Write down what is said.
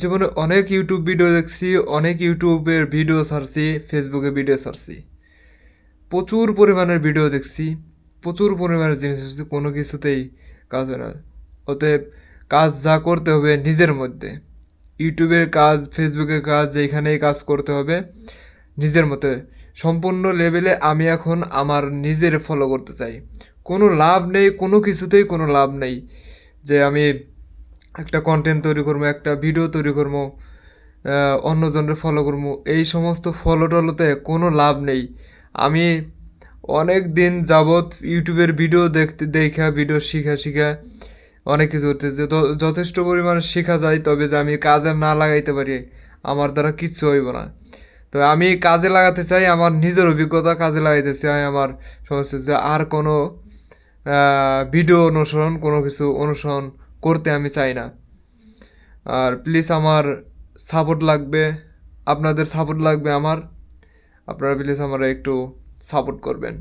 জীবনে অনেক YouTube video দেখছি, অনেক ইউটিউবের ভিডিও ছাড়ছি, ফেসবুকে ভিডিও ছাড়ছি, প্রচুর পরিমাণের ভিডিও দেখছি, প্রচুর পরিমাণের জিনিস দেখছি, কোনো কিছুতেই কাজ হয় না। অতএব কাজ যা করতে হবে নিজের মধ্যে, ইউটিউবের কাজ, ফেসবুকের কাজ, যেখানেই কাজ করতে হবে নিজের মতে সম্পূর্ণ লেভেলে। আমি এখন আমার নিজের ফলো করতে চাই। কোনো লাভ নেই, কোনো কিছুতেই কোনো লাভ নেই যে আমি একটা কন্টেন্ট তৈরি করবো, একটা ভিডিও তৈরি করবো, অন্যজনের ফলো করবো, এই সমস্ত ফলো টলোতে কোনো লাভ নেই। আমি অনেক দিন যাবৎ ইউটিউবের ভিডিও দেখা ভিডিও শিখা অনেক কিছু করতেছি, যথেষ্ট পরিমাণে শেখা যায়। তবে যে আমি কাজে না লাগাইতে পারি, আমার দ্বারা কিচ্ছু হইব না। তো আমি কাজে লাগাতে চাই, আমার নিজের অভিজ্ঞতা কাজে লাগাইতে চাই। আমার সমস্ত যে আর কোনো ভিডিও অনুসরণ, কোনো কিছু অনুসরণ করতে আমি চাই না। আর প্লিজ আমার সাপোর্ট লাগবে, আপনাদের সাপোর্ট লাগবে আমার। আপনারা প্লিজ আমার একটু সাপোর্ট করবেন।